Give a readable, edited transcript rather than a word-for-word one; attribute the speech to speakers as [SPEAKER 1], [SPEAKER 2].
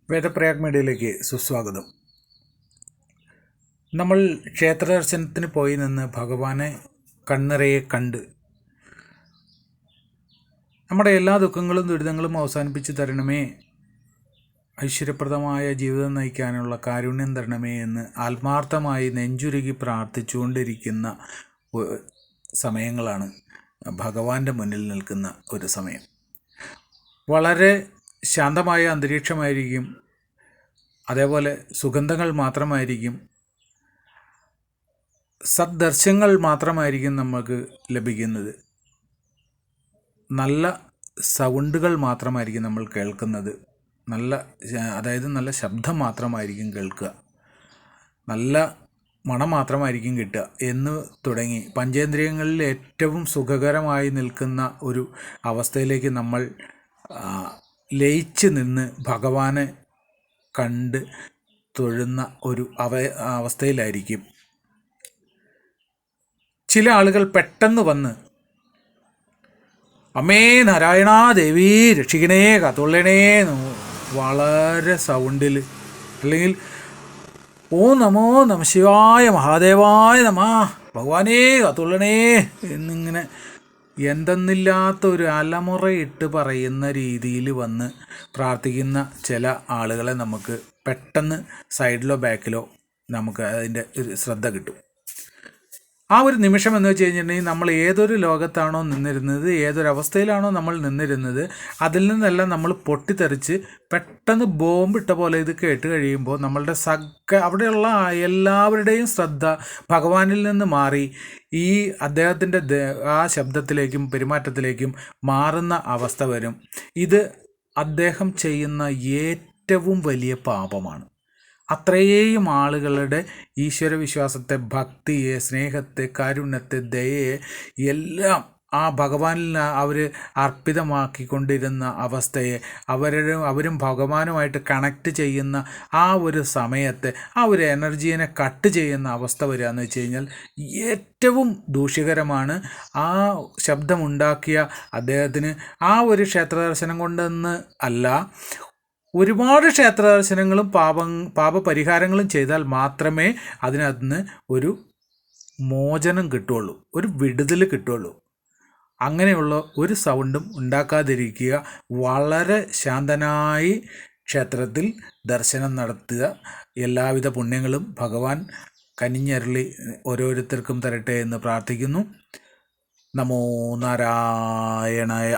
[SPEAKER 1] വേദപ്രയാഗ് മീഡിയയിലേക്ക് സുസ്വാഗതം. നമ്മൾ ക്ഷേത്ര ദർശനത്തിന് പോയി നിന്ന് ഭഗവാനെ കണ്ണിറയെ കണ്ട് നമ്മുടെ എല്ലാ ദുഃഖങ്ങളും ദുരിതങ്ങളും അവസാനിപ്പിച്ച് തരണമേ, ഐശ്വര്യപ്രദമായ ജീവിതം നയിക്കാനുള്ള കാരുണ്യം തരണമേ എന്ന് ആത്മാർത്ഥമായി നെഞ്ചുരുകി പ്രാർത്ഥിച്ചുകൊണ്ടിരിക്കുന്ന സമയങ്ങളാണ് ഭഗവാന്റെ മുന്നിൽ നിൽക്കുന്ന ഒരു സമയം. വളരെ ശാന്തമായ അന്തരീക്ഷമായിരിക്കും, അതേപോലെ സുഗന്ധങ്ങൾ മാത്രമായിരിക്കും, സദ്ദർശങ്ങൾ മാത്രമായിരിക്കും നമുക്ക് ലഭിക്കുന്നത്. നല്ല സൗണ്ടുകൾ മാത്രമായിരിക്കും നമ്മൾ കേൾക്കുന്നത്, നല്ല ശബ്ദം മാത്രമായിരിക്കും കേൾക്കുക, നല്ല മണം മാത്രമായിരിക്കും കിട്ടുക എന്ന് തുടങ്ങി പഞ്ചേന്ദ്രിയങ്ങളിൽ ഏറ്റവും സുഖകരമായി നിൽക്കുന്ന ഒരു അവസ്ഥയിലേക്ക് നമ്മൾ ലയിച്ച് നിന്ന് ഭഗവാനെ കണ്ട് തൊഴുന്ന ഒരു അവസ്ഥയിലായിരിക്കും. ചില ആളുകൾ പെട്ടെന്ന് വന്ന് അമ്മേ നാരായണ ദേവി രക്ഷിക്കണേ കാത്തുള്ളണേ വളരെ സൗണ്ടിൽ, അല്ലെങ്കിൽ ഓ നമോ നമ ശിവായ മഹാദേവായ നമ ഭഗവാനേ കാത്തുള്ളണേ എന്നിങ്ങനെ എന്തെന്നില്ലാത്ത ഒരു അലമുറയിട്ട് പറയുന്ന രീതിയിൽ വന്ന് പ്രാർത്ഥിക്കുന്ന ചില ആളുകളെ നമുക്ക് പെട്ടെന്ന് സൈഡിലോ ബാക്കിലോ നമുക്ക് അതിൻ്റെ ഒരു ശ്രദ്ധ കിട്ടും. ആ ഒരു നിമിഷം എന്ന് വെച്ച് കഴിഞ്ഞിട്ടുണ്ടെങ്കിൽ നമ്മൾ ഏതൊരു ലോകത്താണോ നിന്നിരുന്നത്, ഏതൊരവസ്ഥയിലാണോ നമ്മൾ നിന്നിരുന്നത്, അതിൽ നിന്നെല്ലാം നമ്മൾ പൊട്ടിത്തെറിച്ച് പെട്ടെന്ന് ബോംബിട്ട പോലെ ഇത് കേട്ട് കഴിയുമ്പോൾ നമ്മളുടെ അവിടെയുള്ള എല്ലാവരുടെയും ശ്രദ്ധ ഭഗവാനിൽ നിന്ന് മാറി ഈ അദ്ദേഹത്തിൻ്റെ ആ ശബ്ദത്തിലേക്കും പെരുമാറ്റത്തിലേക്കും മാറുന്ന അവസ്ഥ വരും. ഇത് അദ്ദേഹം ചെയ്യുന്ന ഏറ്റവും വലിയ പാപമാണ്. അത്രയും ആളുകളുടെ ഈശ്വരവിശ്വാസത്തെ, ഭക്തിയെ, സ്നേഹത്തെ, കാരുണ്യത്തെ, ദയയെ എല്ലാം ആ ഭഗവാനിൽ അവർ അർപ്പിതമാക്കിക്കൊണ്ടിരുന്ന അവസ്ഥയെ അവരും ഭഗവാനുമായിട്ട് കണക്റ്റ് ചെയ്യുന്ന ആ ഒരു സമയത്തെ ആ ഒരു എനർജീനെ കട്ട് ചെയ്യുന്ന അവസ്ഥ വരിക എന്ന് വെച്ച് കഴിഞ്ഞാൽ ഏറ്റവും ദൂഷ്യകരമാണ്. ആ ശബ്ദമുണ്ടാക്കിയ അദ്ദേഹത്തിന് ആ ഒരു ക്ഷേത്ര ദർശനം കൊണ്ടെന്ന് അല്ല, ഒരുപാട് ക്ഷേത്ര ദർശനങ്ങളും പാപപരിഹാരങ്ങളും ചെയ്താൽ മാത്രമേ അതിനകത്ത് നിന്ന് ഒരു മോചനം കിട്ടുകയുള്ളൂ, ഒരു വിടുതൽ കിട്ടുകയുള്ളൂ. അങ്ങനെയുള്ള ഒരു സൗണ്ടും ഉണ്ടാക്കാതിരിക്കുക. വളരെ ശാന്തനായി ക്ഷേത്രത്തിൽ ദർശനം നടത്തുക. എല്ലാവിധ പുണ്യങ്ങളും ഭഗവാൻ കനിഞ്ഞരുളി ഓരോരുത്തർക്കും തരട്ടെ എന്ന് പ്രാർത്ഥിക്കുന്നു. നമോ നാരായണായ.